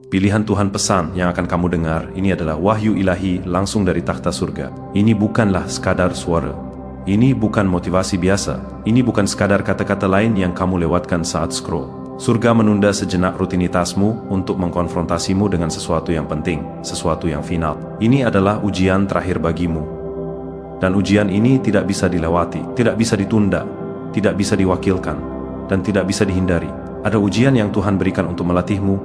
Pilihan Tuhan pesan yang akan kamu dengar ini adalah wahyu ilahi langsung dari takhta surga. Ini bukanlah sekadar suara. Ini bukan motivasi biasa. Ini bukan sekadar kata-kata lain yang kamu lewatkan saat scroll. Surga menunda sejenak rutinitasmu untuk mengkonfrontasimu dengan sesuatu yang penting, sesuatu yang final. Ini adalah ujian terakhir bagimu. Dan ujian ini tidak bisa dilewati, tidak bisa ditunda, tidak bisa diwakilkan, dan tidak bisa dihindari. Ada ujian yang Tuhan berikan untuk melatihmu,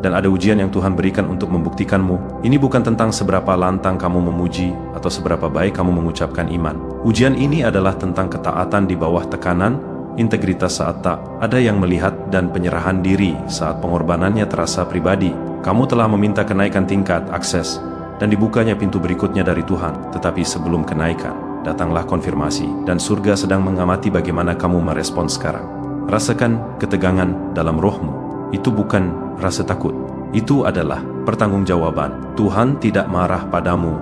dan ada ujian yang Tuhan berikan untuk membuktikanmu. Ini bukan tentang seberapa lantang kamu memuji atau seberapa baik kamu mengucapkan iman. Ujian ini adalah tentang ketaatan di bawah tekanan, integritas saat tak ada yang melihat, dan penyerahan diri saat pengorbanannya terasa pribadi. Kamu telah meminta kenaikan tingkat akses, dan dibukanya pintu berikutnya dari Tuhan. Tetapi sebelum kenaikan, datanglah konfirmasi, dan surga sedang mengamati bagaimana kamu merespon sekarang. Rasakan ketegangan dalam rohmu. Itu bukan rasa takut. Itu adalah pertanggungjawaban. Tuhan tidak marah padamu.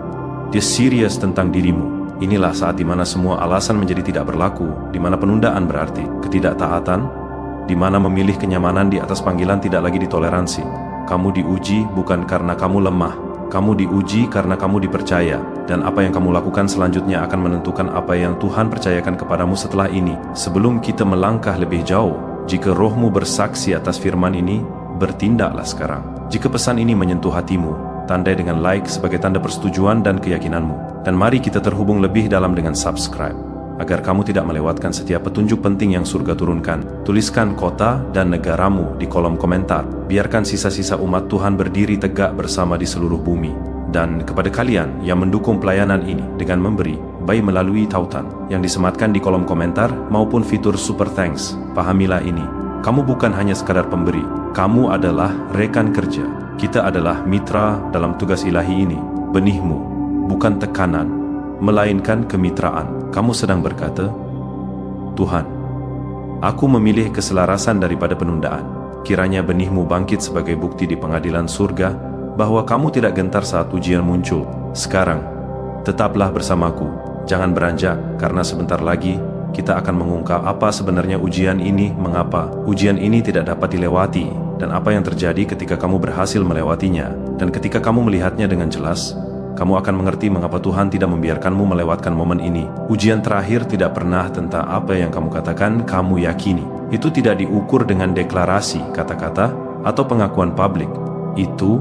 Dia serius tentang dirimu. Inilah saat di mana semua alasan menjadi tidak berlaku, di mana penundaan berarti ketidaktaatan, di mana memilih kenyamanan di atas panggilan tidak lagi ditoleransi. Kamu diuji bukan karena kamu lemah. Kamu diuji karena kamu dipercaya, dan apa yang kamu lakukan selanjutnya akan menentukan apa yang Tuhan percayakan kepadamu setelah ini. Sebelum kita melangkah lebih jauh, jika rohmu bersaksi atas firman ini, bertindaklah sekarang. Jika pesan ini menyentuh hatimu, tandai dengan like sebagai tanda persetujuan dan keyakinanmu. Dan mari kita terhubung lebih dalam dengan subscribe, agar kamu tidak melewatkan setiap petunjuk penting yang surga turunkan. Tuliskan kota dan negaramu di kolom komentar. Biarkan sisa-sisa umat Tuhan berdiri tegak bersama di seluruh bumi. Dan kepada kalian yang mendukung pelayanan ini dengan memberi, baik melalui tautan yang disematkan di kolom komentar maupun fitur super thanks, pahamilah ini. Kamu bukan hanya sekadar pemberi, kamu adalah rekan kerja. Kita adalah mitra dalam tugas ilahi ini. Benihmu bukan tekanan, melainkan kemitraan. Kamu sedang berkata, Tuhan, aku memilih keselarasan daripada penundaan. Kiranya benihmu bangkit sebagai bukti di pengadilan surga bahwa kamu tidak gentar saat ujian muncul. Sekarang, tetaplah bersamaku. Jangan beranjak, karena sebentar lagi kita akan mengungkap apa sebenarnya ujian ini, mengapa ujian ini tidak dapat dilewati, dan apa yang terjadi ketika kamu berhasil melewatinya. Dan ketika kamu melihatnya dengan jelas, kamu akan mengerti mengapa Tuhan tidak membiarkanmu melewatkan momen ini. Ujian terakhir tidak pernah tentang apa yang kamu katakan kamu yakini. Itu tidak diukur dengan deklarasi, kata-kata, atau pengakuan publik. Itu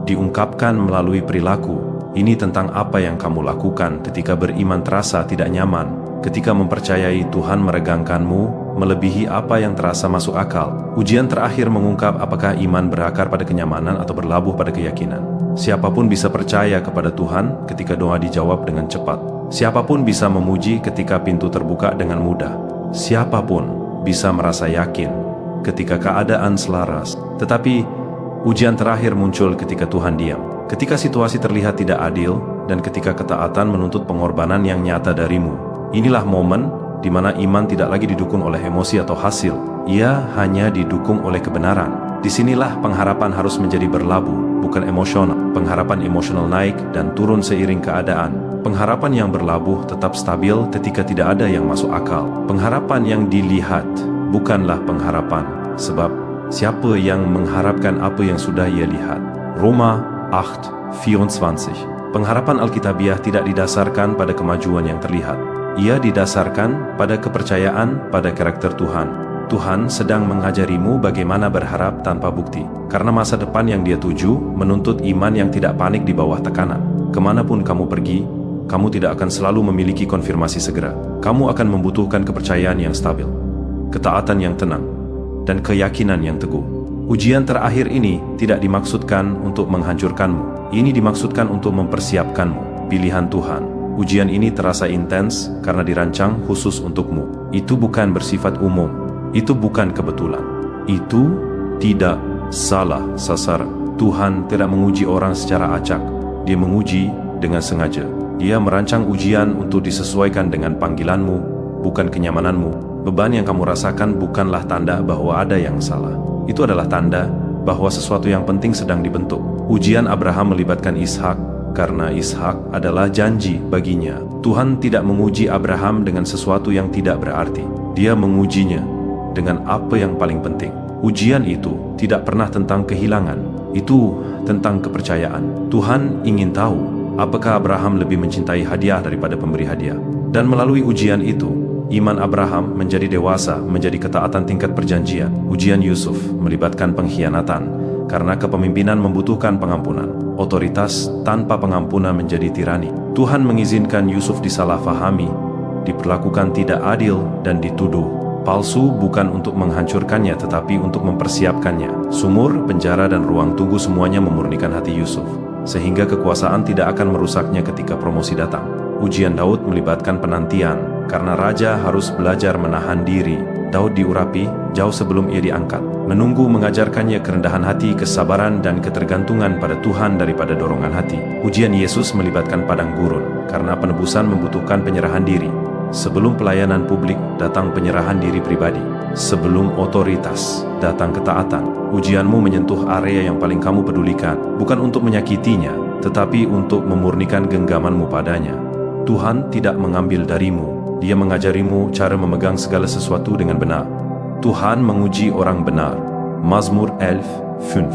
diungkapkan melalui perilaku. Ini tentang apa yang kamu lakukan ketika beriman terasa tidak nyaman, ketika mempercayai Tuhan meregangkanmu melebihi apa yang terasa masuk akal. Ujian terakhir mengungkap apakah iman berakar pada kenyamanan atau berlabuh pada keyakinan. Siapapun bisa percaya kepada Tuhan ketika doa dijawab dengan cepat. Siapapun bisa memuji ketika pintu terbuka dengan mudah. Siapapun bisa merasa yakin ketika keadaan selaras. Tetapi ujian terakhir muncul ketika Tuhan diam. Ketika situasi terlihat tidak adil, dan ketika ketaatan menuntut pengorbanan yang nyata darimu. Inilah momen di mana iman tidak lagi didukung oleh emosi atau hasil. Ia hanya didukung oleh kebenaran. Disinilah pengharapan harus menjadi berlabuh, bukan emosional. Pengharapan emosional naik dan turun seiring keadaan. Pengharapan yang berlabuh tetap stabil ketika tidak ada yang masuk akal. Pengharapan yang dilihat bukanlah pengharapan, sebab siapa yang mengharapkan apa yang sudah ia lihat? Roma 8:24. Pengharapan Alkitabiah tidak didasarkan pada kemajuan yang terlihat. Ia didasarkan pada kepercayaan pada karakter Tuhan. Tuhan sedang mengajarimu bagaimana berharap tanpa bukti, karena masa depan yang Dia tuju menuntut iman yang tidak panik di bawah tekanan. Kemanapun kamu pergi, kamu tidak akan selalu memiliki konfirmasi segera. Kamu akan membutuhkan kepercayaan yang stabil, ketaatan yang tenang, dan keyakinan yang teguh. Ujian terakhir ini tidak dimaksudkan untuk menghancurkanmu. Ini dimaksudkan untuk mempersiapkanmu. Pilihan Tuhan. Ujian ini terasa intens karena dirancang khusus untukmu. Itu bukan bersifat umum. Itu bukan kebetulan. Itu tidak salah sasaran. Tuhan tidak menguji orang secara acak. Dia menguji dengan sengaja. Dia merancang ujian untuk disesuaikan dengan panggilanmu, bukan kenyamananmu. Beban yang kamu rasakan bukanlah tanda bahwa ada yang salah. Itu adalah tanda bahwa sesuatu yang penting sedang dibentuk. Ujian Abraham melibatkan Ishak karena Ishak adalah janji baginya. Tuhan tidak menguji Abraham dengan sesuatu yang tidak berarti. Dia mengujinya dengan apa yang paling penting. Ujian itu tidak pernah tentang kehilangan. Itu tentang kepercayaan. Tuhan ingin tahu apakah Abraham lebih mencintai hadiah daripada pemberi hadiah. Dan melalui ujian itu, iman Abraham menjadi dewasa, menjadi ketaatan tingkat perjanjian. Ujian Yusuf melibatkan pengkhianatan, karena kepemimpinan membutuhkan pengampunan. Otoritas tanpa pengampunan menjadi tirani. Tuhan mengizinkan Yusuf disalahfahami, diperlakukan tidak adil, dan dituduh palsu, bukan untuk menghancurkannya tetapi untuk mempersiapkannya. Sumur, penjara, dan ruang tunggu semuanya memurnikan hati Yusuf, sehingga kekuasaan tidak akan merusaknya ketika promosi datang. Ujian Daud melibatkan penantian, karena raja harus belajar menahan diri. Daud diurapi jauh sebelum ia diangkat. Menunggu mengajarkannya kerendahan hati, kesabaran, dan ketergantungan pada Tuhan daripada dorongan hati. Ujian Yesus melibatkan padang gurun, karena penebusan membutuhkan penyerahan diri. Sebelum pelayanan publik, datang penyerahan diri pribadi. Sebelum otoritas, datang ketaatan. Ujianmu menyentuh area yang paling kamu pedulikan, bukan untuk menyakitinya, tetapi untuk memurnikan genggamanmu padanya. Tuhan tidak mengambil darimu, Dia mengajarimu cara memegang segala sesuatu dengan benar. Tuhan menguji orang benar. Mazmur 11:5.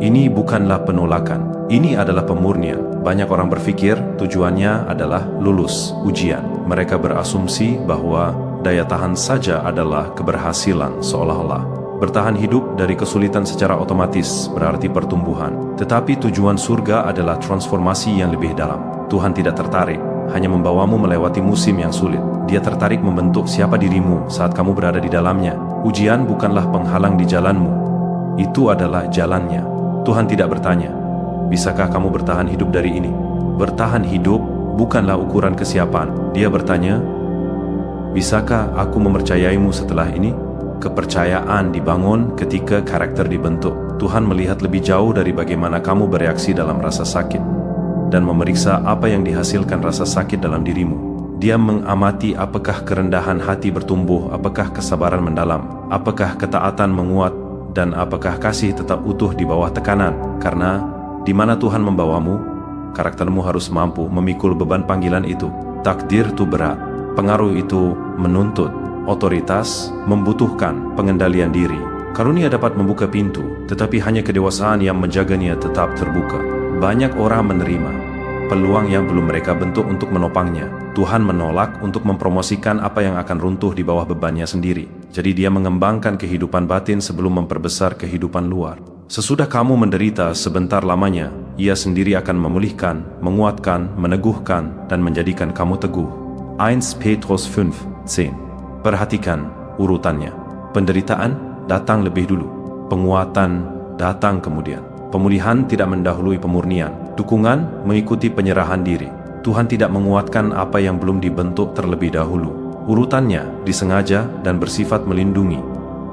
Ini bukanlah penolakan, ini adalah pemurnian. Banyak orang berpikir tujuannya adalah lulus ujian. Mereka berasumsi bahwa daya tahan saja adalah keberhasilan, seolah-olah bertahan hidup dari kesulitan secara otomatis berarti pertumbuhan. Tetapi tujuan surga adalah transformasi yang lebih dalam. Tuhan tidak tertarik hanya membawamu melewati musim yang sulit. Dia tertarik membentuk siapa dirimu saat kamu berada di dalamnya. Ujian bukanlah penghalang di jalanmu, itu adalah jalannya. Tuhan tidak bertanya, bisakah kamu bertahan hidup dari ini? Bertahan hidup bukanlah ukuran kesiapan. Dia bertanya, bisakah aku mempercayaimu setelah ini? Kepercayaan dibangun ketika karakter dibentuk. Tuhan melihat lebih jauh dari bagaimana kamu bereaksi dalam rasa sakit, dan memeriksa apa yang dihasilkan rasa sakit dalam dirimu. Dia mengamati apakah kerendahan hati bertumbuh, apakah kesabaran mendalam, apakah ketaatan menguat, dan apakah kasih tetap utuh di bawah tekanan. Karena di mana Tuhan membawamu, karaktermu harus mampu memikul beban panggilan itu. Takdir itu berat, pengaruh itu menuntut, otoritas membutuhkan pengendalian diri. Karunia dapat membuka pintu, tetapi hanya kedewasaan yang menjaganya tetap terbuka. Banyak orang menerima peluang yang belum mereka bentuk untuk menopangnya. Tuhan menolak untuk mempromosikan apa yang akan runtuh di bawah bebannya sendiri. Jadi dia mengembangkan kehidupan batin sebelum memperbesar kehidupan luar. Sesudah kamu menderita sebentar lamanya, Ia sendiri akan memulihkan, menguatkan, meneguhkan, dan menjadikan kamu teguh. 1 Petrus 5:10. Perhatikan urutannya. Penderitaan datang lebih dulu, penguatan datang kemudian. Pemulihan tidak mendahului pemurnian. Dukungan mengikuti penyerahan diri. Tuhan tidak menguatkan apa yang belum dibentuk terlebih dahulu. Urutannya disengaja dan bersifat melindungi.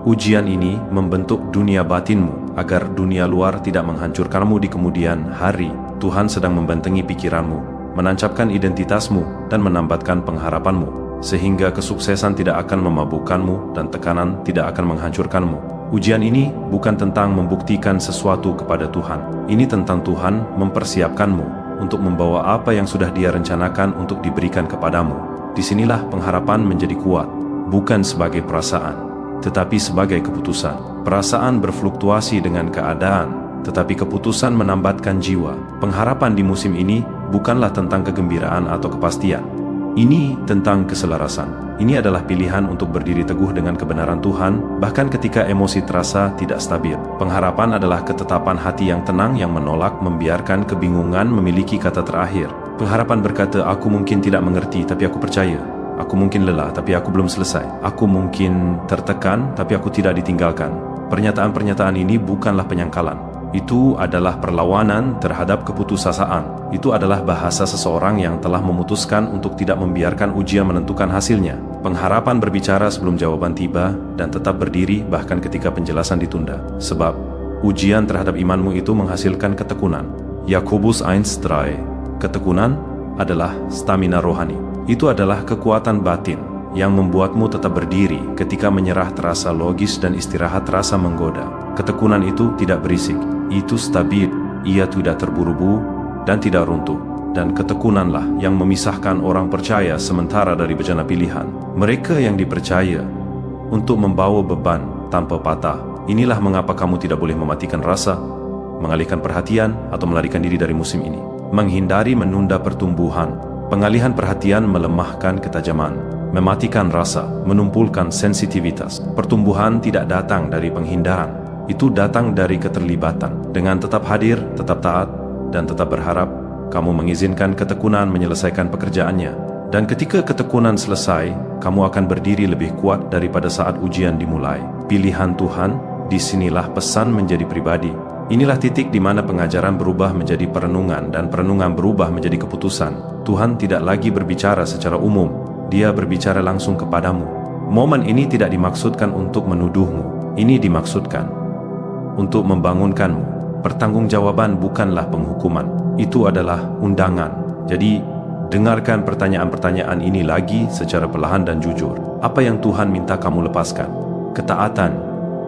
Ujian ini membentuk dunia batinmu, agar dunia luar tidak menghancurkanmu di kemudian hari. Tuhan sedang membentengi pikiranmu, menancapkan identitasmu, dan menambatkan pengharapanmu, sehingga kesuksesan tidak akan memabukkanmu dan tekanan tidak akan menghancurkanmu. Ujian ini bukan tentang membuktikan sesuatu kepada Tuhan. Ini tentang Tuhan mempersiapkanmu untuk membawa apa yang sudah Dia rencanakan untuk diberikan kepadamu. Disinilah pengharapan menjadi kuat, bukan sebagai perasaan, tetapi sebagai keputusan. Perasaan berfluktuasi dengan keadaan, tetapi keputusan menambatkan jiwa. Pengharapan di musim ini bukanlah tentang kegembiraan atau kepastian. Ini tentang keselarasan. Ini adalah pilihan untuk berdiri teguh dengan kebenaran Tuhan, bahkan ketika emosi terasa tidak stabil. Pengharapan adalah ketetapan hati yang tenang yang menolak membiarkan kebingungan memiliki kata terakhir. Pengharapan berkata, aku mungkin tidak mengerti, tapi aku percaya. Aku mungkin lelah, tapi aku belum selesai. Aku mungkin tertekan, tapi aku tidak ditinggalkan. Pernyataan-pernyataan ini bukanlah penyangkalan. Itu adalah perlawanan terhadap keputusasaan. Itu adalah bahasa seseorang yang telah memutuskan untuk tidak membiarkan ujian menentukan hasilnya. Pengharapan berbicara sebelum jawaban tiba dan tetap berdiri bahkan ketika penjelasan ditunda. Sebab ujian terhadap imanmu itu menghasilkan ketekunan. Yakobus 1:3. Ketekunan adalah stamina rohani. Itu adalah kekuatan batin yang membuatmu tetap berdiri ketika menyerah terasa logis dan istirahat terasa menggoda. Ketekunan itu tidak berisik, itu stabil, ia tidak terburu-buru dan tidak runtuh. Dan ketekunanlah yang memisahkan orang percaya sementara dari bejana pilihan. Mereka yang dipercaya untuk membawa beban tanpa patah. Inilah mengapa kamu tidak boleh mematikan rasa. mengalihkan perhatian, atau melarikan diri dari musim ini. Menghindari menunda pertumbuhan. Pengalihan perhatian melemahkan ketajaman, mematikan rasa, menumpulkan sensitivitas. Pertumbuhan tidak datang dari penghindaran, itu datang dari keterlibatan. Dengan tetap hadir, tetap taat, dan tetap berharap, kamu mengizinkan ketekunan menyelesaikan pekerjaannya. Dan ketika ketekunan selesai, kamu akan berdiri lebih kuat daripada saat ujian dimulai. Pilihan Tuhan, disinilah pesan menjadi pribadi. Inilah titik di mana pengajaran berubah menjadi perenungan dan perenungan berubah menjadi keputusan. Tuhan tidak lagi berbicara secara umum, Dia berbicara langsung kepadamu. Momen ini tidak dimaksudkan untuk menuduhmu, ini dimaksudkan untuk membangunkanmu. Pertanggungjawaban bukanlah penghukuman, itu adalah undangan. Jadi, dengarkan pertanyaan-pertanyaan ini lagi secara perlahan dan jujur. Apa yang Tuhan minta kamu lepaskan? Ketaatan,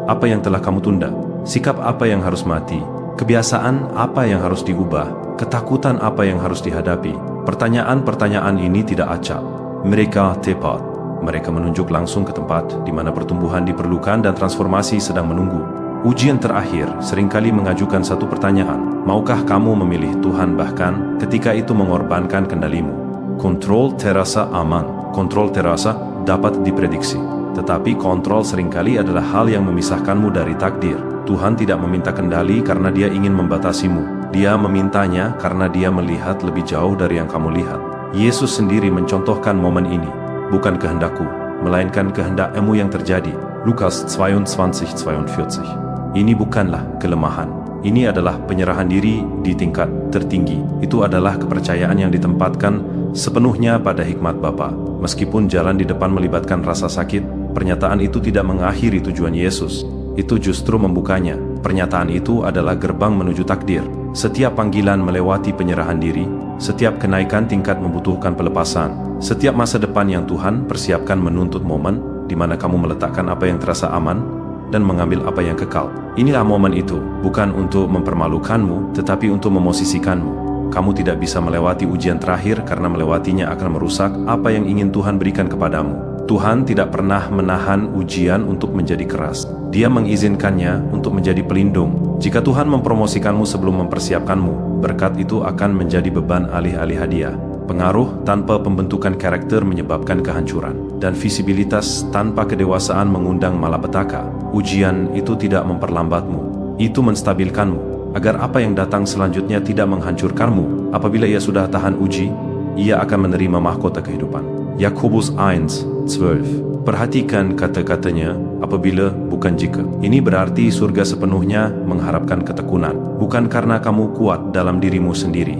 apa yang telah kamu tunda? Sikap apa yang harus mati? Kebiasaan apa yang harus diubah? Ketakutan apa yang harus dihadapi? Pertanyaan-pertanyaan ini tidak acak. Mereka tepat. Mereka menunjuk langsung ke tempat di mana pertumbuhan diperlukan dan transformasi sedang menunggu. Ujian terakhir seringkali mengajukan satu pertanyaan. Maukah kamu memilih Tuhan bahkan ketika itu mengorbankan kendalimu? Kontrol terasa aman. Kontrol terasa dapat diprediksi. Tetapi kontrol seringkali adalah hal yang memisahkanmu dari takdir. Tuhan tidak meminta kendali karena Dia ingin membatasimu. Dia memintanya karena Dia melihat lebih jauh dari yang kamu lihat. Yesus sendiri mencontohkan momen ini. Bukan kehendakku, melainkan kehendak-Mu yang terjadi. Lukas 22:42. Ini bukanlah kelemahan. Ini adalah penyerahan diri di tingkat tertinggi. Itu adalah kepercayaan yang ditempatkan sepenuhnya pada hikmat Bapa. Meskipun jalan di depan melibatkan rasa sakit, pernyataan itu tidak mengakhiri tujuan Yesus. Itu justru membukanya. Pernyataan itu adalah gerbang menuju takdir. Setiap panggilan melewati penyerahan diri, setiap kenaikan tingkat membutuhkan pelepasan. Setiap masa depan yang Tuhan persiapkan menuntut momen di mana kamu meletakkan apa yang terasa aman dan mengambil apa yang kekal. Inilah momen itu, bukan untuk mempermalukanmu, tetapi untuk memosisikanmu. Kamu tidak bisa melewati ujian terakhir karena melewatinya akan merusak apa yang ingin Tuhan berikan kepadamu. Tuhan tidak pernah menahan ujian untuk menjadi keras. Dia mengizinkannya untuk menjadi pelindung. Jika Tuhan mempromosikanmu sebelum mempersiapkanmu, berkat itu akan menjadi beban alih-alih hadiah. Pengaruh tanpa pembentukan karakter menyebabkan kehancuran, dan visibilitas tanpa kedewasaan mengundang malapetaka. Ujian itu tidak memperlambatmu, itu menstabilkanmu, agar apa yang datang selanjutnya tidak menghancurkanmu. Apabila ia sudah tahan uji, ia akan menerima mahkota kehidupan. Yakobus 1:12. Perhatikan kata-katanya, apabila bukan jika. Ini berarti surga sepenuhnya mengharapkan ketekunan, bukan karena kamu kuat dalam dirimu sendiri,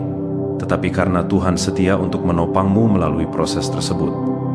tetapi karena Tuhan setia untuk menopangmu melalui proses tersebut.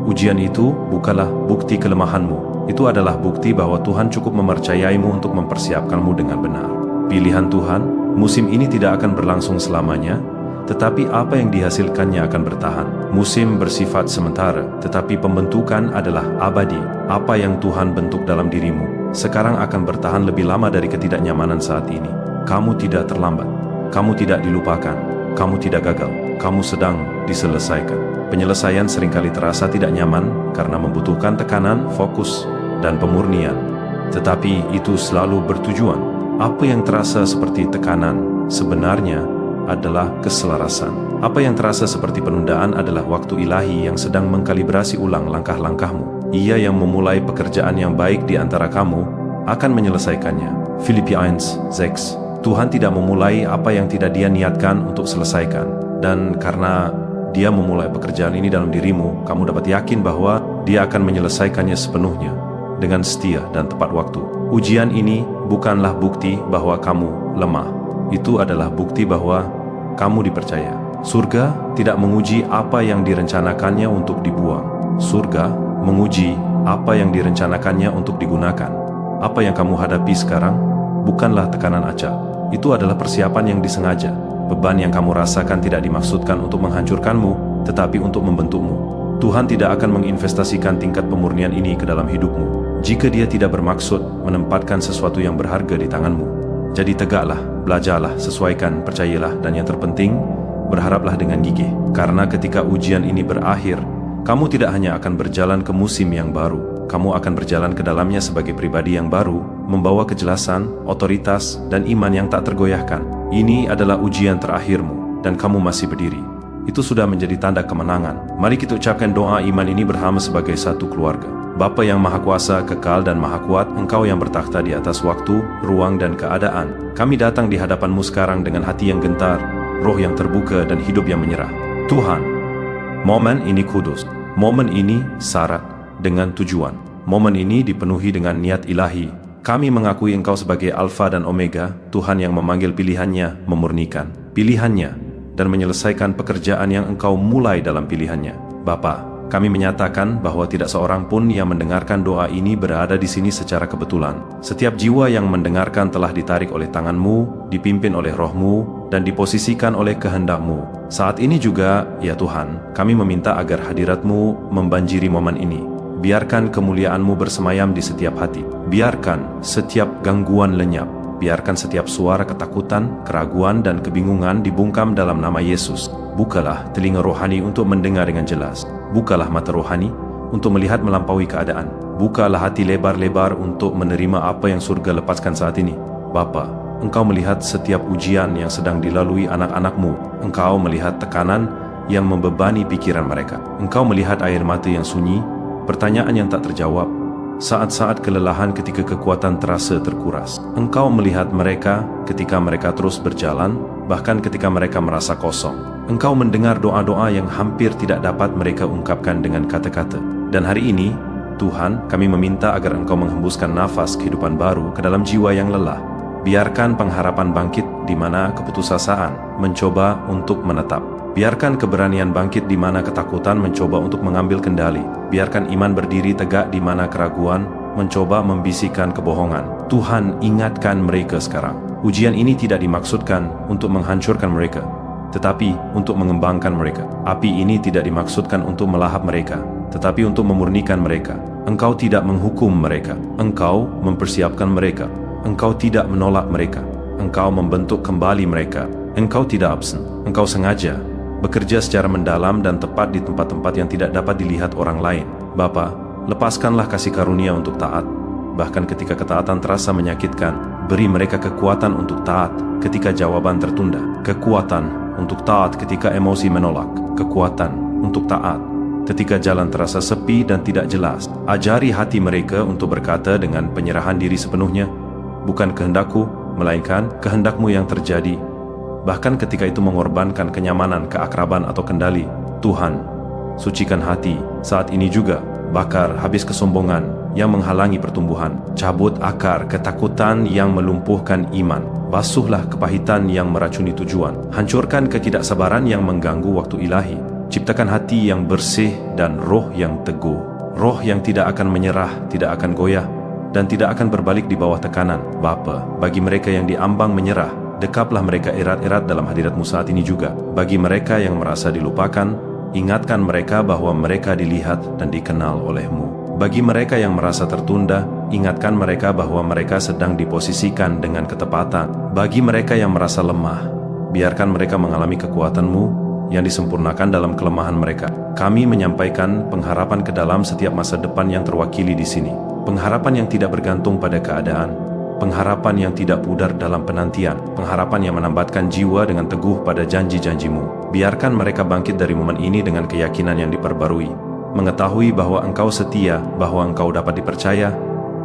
Ujian itu bukanlah bukti kelemahanmu, itu adalah bukti bahwa Tuhan cukup mempercayaimu untuk mempersiapkanmu dengan benar. Pilihan Tuhan, musim ini tidak akan berlangsung selamanya, tetapi apa yang dihasilkannya akan bertahan. Musim bersifat sementara, tetapi pembentukan adalah abadi. Apa yang Tuhan bentuk dalam dirimu sekarang akan bertahan lebih lama dari ketidaknyamanan saat ini. Kamu tidak terlambat, kamu tidak dilupakan, kamu tidak gagal, kamu sedang diselesaikan. Penyelesaian seringkali terasa tidak nyaman karena membutuhkan tekanan, fokus, dan pemurnian. Tetapi itu selalu bertujuan. Apa yang terasa seperti tekanan sebenarnya adalah keselarasan. Apa yang terasa seperti penundaan adalah waktu ilahi yang sedang mengkalibrasi ulang langkah-langkahmu. Ia yang memulai pekerjaan yang baik di antara kamu akan menyelesaikannya. Filipi 1:6. Tuhan tidak memulai apa yang tidak Dia niatkan untuk selesaikan. Dan karena Dia memulai pekerjaan ini dalam dirimu, kamu dapat yakin bahwa Dia akan menyelesaikannya sepenuhnya dengan setia dan tepat waktu. Ujian ini bukanlah bukti bahwa kamu lemah. Itu adalah bukti bahwa kamu dipercaya. Surga tidak menguji apa yang direncanakannya untuk dibuang. Surga menguji apa yang direncanakannya untuk digunakan. Apa yang kamu hadapi sekarang bukanlah tekanan acak. Itu adalah persiapan yang disengaja. Beban yang kamu rasakan tidak dimaksudkan untuk menghancurkanmu, tetapi untuk membentukmu. Tuhan tidak akan menginvestasikan tingkat pemurnian ini ke dalam hidupmu jika Dia tidak bermaksud menempatkan sesuatu yang berharga di tanganmu. Jadi tegaklah, belajarlah, sesuaikan, percayalah, dan yang terpenting, berharaplah dengan gigih. Karena ketika ujian ini berakhir, kamu tidak hanya akan berjalan ke musim yang baru, kamu akan berjalan ke dalamnya sebagai pribadi yang baru, membawa kejelasan, otoritas, dan iman yang tak tergoyahkan. Ini adalah ujian terakhirmu, dan kamu masih berdiri. Itu sudah menjadi tanda kemenangan. Mari kita ucapkan doa iman ini bersama sebagai satu keluarga. Bapa yang Maha Kuasa, kekal dan Maha Kuat, Engkau yang bertakhta di atas waktu, ruang dan keadaan. Kami datang di hadapan-Mu sekarang dengan hati yang gentar, roh yang terbuka dan hidup yang menyerah. Tuhan, momen ini kudus. Momen ini syarat dengan tujuan. Momen ini dipenuhi dengan niat ilahi. Kami mengakui Engkau sebagai Alfa dan Omega, Tuhan yang memanggil pilihannya, memurnikan pilihannya, dan menyelesaikan pekerjaan yang Engkau mulai dalam pilihannya. Bapa, kami menyatakan bahwa tidak seorang pun yang mendengarkan doa ini berada di sini secara kebetulan. Setiap jiwa yang mendengarkan telah ditarik oleh tangan-Mu, dipimpin oleh Roh-Mu, dan diposisikan oleh kehendak-Mu. Saat ini juga, ya Tuhan, kami meminta agar hadirat-Mu membanjiri momen ini. Biarkan kemuliaan-Mu bersemayam di setiap hati. Biarkan setiap gangguan lenyap. Biarkan setiap suara ketakutan, keraguan, dan kebingungan dibungkam dalam nama Yesus. Bukalah telinga rohani untuk mendengar dengan jelas. Bukalah mata rohani untuk melihat melampaui keadaan. Bukalah hati lebar-lebar untuk menerima apa yang surga lepaskan saat ini. Bapa, Engkau melihat setiap ujian yang sedang dilalui anak-anak-Mu. Engkau melihat tekanan yang membebani pikiran mereka. Engkau melihat air mata yang sunyi, pertanyaan yang tak terjawab, saat-saat kelelahan ketika kekuatan terasa terkuras. Engkau melihat mereka ketika mereka terus berjalan, bahkan ketika mereka merasa kosong. Engkau mendengar doa-doa yang hampir tidak dapat mereka ungkapkan dengan kata-kata. Dan hari ini, Tuhan, kami meminta agar Engkau menghembuskan nafas kehidupan baru ke dalam jiwa yang lelah. Biarkan pengharapan bangkit di mana keputusasaan mencoba untuk menetap. Biarkan keberanian bangkit di mana ketakutan mencoba untuk mengambil kendali. Biarkan iman berdiri tegak di mana keraguan mencoba membisikkan kebohongan. Tuhan, ingatkan mereka sekarang. Ujian ini tidak dimaksudkan untuk menghancurkan mereka, tetapi untuk mengembangkan mereka. Api ini tidak dimaksudkan untuk melahap mereka, tetapi untuk memurnikan mereka. Engkau tidak menghukum mereka. Engkau mempersiapkan mereka. Engkau tidak menolak mereka. Engkau membentuk kembali mereka. Engkau tidak absen. Engkau sengaja bekerja secara mendalam dan tepat di tempat-tempat yang tidak dapat dilihat orang lain. Bapa, lepaskanlah kasih karunia untuk taat. Bahkan ketika ketaatan terasa menyakitkan, beri mereka kekuatan untuk taat ketika jawaban tertunda. Kekuatan untuk taat ketika emosi menolak. Kekuatan untuk taat ketika jalan terasa sepi dan tidak jelas. Ajari hati mereka untuk berkata dengan penyerahan diri sepenuhnya, bukan kehendakku, melainkan kehendak-Mu yang terjadi. Bahkan ketika itu mengorbankan kenyamanan, keakraban atau kendali. Tuhan, sucikan hati saat ini juga. Bakar habis kesombongan yang menghalangi pertumbuhan. Cabut akar ketakutan yang melumpuhkan iman. Basuhlah kepahitan yang meracuni tujuan. Hancurkan ketidaksabaran yang mengganggu waktu ilahi. Ciptakan hati yang bersih dan roh yang teguh. Roh yang tidak akan menyerah, tidak akan goyah, dan tidak akan berbalik di bawah tekanan. Bapa, bagi mereka yang diambang menyerah, dekaplah mereka erat-erat dalam hadirat-Mu saat ini juga. Bagi mereka yang merasa dilupakan, ingatkan mereka bahwa mereka dilihat dan dikenal oleh-Mu. Bagi mereka yang merasa tertunda, ingatkan mereka bahwa mereka sedang diposisikan dengan ketepatan. Bagi mereka yang merasa lemah, biarkan mereka mengalami kekuatan-Mu yang disempurnakan dalam kelemahan mereka. Kami menyampaikan pengharapan ke dalam setiap masa depan yang terwakili di sini. Pengharapan yang tidak bergantung pada keadaan, pengharapan yang tidak pudar dalam penantian, pengharapan yang menambatkan jiwa dengan teguh pada janji-janji-Mu. Biarkan mereka bangkit dari momen ini dengan keyakinan yang diperbarui, mengetahui bahwa Engkau setia, bahwa Engkau dapat dipercaya,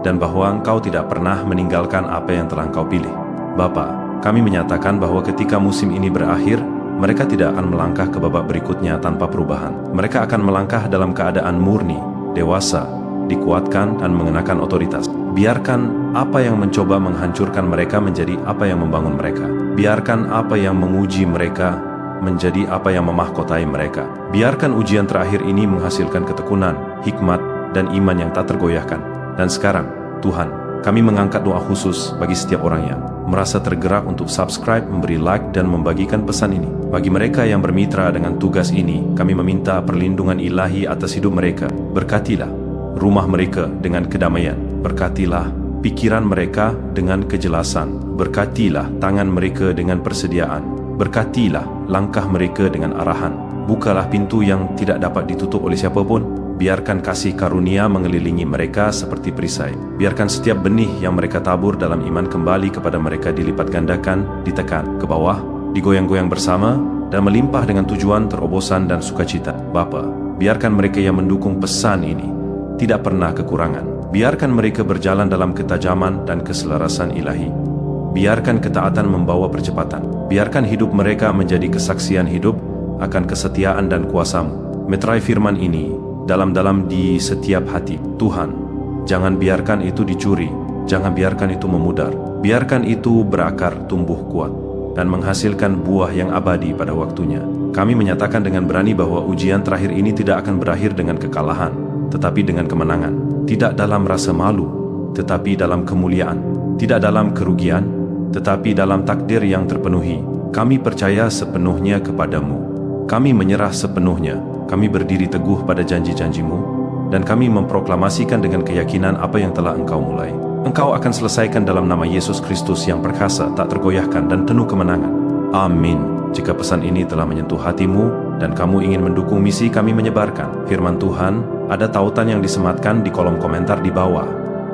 dan bahwa Engkau tidak pernah meninggalkan apa yang telah Engkau pilih. Bapa, kami menyatakan bahwa ketika musim ini berakhir, mereka tidak akan melangkah ke babak berikutnya tanpa perubahan. Mereka akan melangkah dalam keadaan murni, dewasa, dikuatkan dan mengenakan otoritas. Biarkan apa yang mencoba menghancurkan mereka menjadi apa yang membangun mereka. Biarkan apa yang menguji mereka menjadi apa yang memahkotai mereka. Biarkan ujian terakhir ini menghasilkan ketekunan, hikmat, dan iman yang tak tergoyahkan. Dan sekarang, Tuhan, kami mengangkat doa khusus bagi setiap orang yang merasa tergerak untuk subscribe, memberi like, dan membagikan pesan ini. Bagi mereka yang bermitra dengan tugas ini, kami meminta perlindungan ilahi atas hidup mereka. Berkatilah rumah mereka dengan kedamaian. Berkatilah pikiran mereka dengan kejelasan. Berkatilah tangan mereka dengan persediaan. Berkatilah langkah mereka dengan arahan. Bukalah pintu yang tidak dapat ditutup oleh siapapun. Biarkan kasih karunia mengelilingi mereka seperti perisai. Biarkan setiap benih yang mereka tabur dalam iman kembali kepada mereka dilipat gandakan, ditekan ke bawah, digoyang-goyang bersama, dan melimpah dengan tujuan terobosan dan sukacita. Bapa, biarkan mereka yang mendukung pesan ini tidak pernah kekurangan. Biarkan mereka berjalan dalam ketajaman dan keselarasan ilahi. Biarkan ketaatan membawa percepatan. Biarkan hidup mereka menjadi kesaksian hidup akan kesetiaan dan kuasa-Mu. Meterai firman ini dalam-dalam di setiap hati. Tuhan, jangan biarkan itu dicuri, jangan biarkan itu memudar. Biarkan itu berakar, tumbuh kuat, dan menghasilkan buah yang abadi pada waktunya. Kami menyatakan dengan berani bahwa ujian terakhir ini tidak akan berakhir dengan kekalahan, tetapi dengan kemenangan. Tidak dalam rasa malu, tetapi dalam kemuliaan. Tidak dalam kerugian, tetapi dalam takdir yang terpenuhi. Kami percaya sepenuhnya kepadamu. Kami menyerah sepenuhnya. Kami berdiri teguh pada janji-janji-Mu, dan kami memproklamasikan dengan keyakinan apa yang telah Engkau mulai. Engkau akan selesaikan dalam nama Yesus Kristus yang perkasa, tak tergoyahkan, dan penuh kemenangan. Amin. Jika pesan ini telah menyentuh hatimu, dan kamu ingin mendukung misi kami menyebarkan firman Tuhan, ada tautan yang disematkan di kolom komentar di bawah.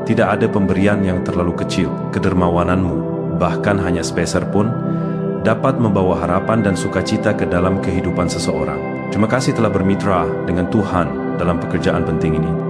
Tidak ada pemberian yang terlalu kecil. Kedermawananmu, bahkan hanya sepeser pun, dapat membawa harapan dan sukacita ke dalam kehidupan seseorang. Terima kasih telah bermitra dengan Tuhan dalam pekerjaan penting ini.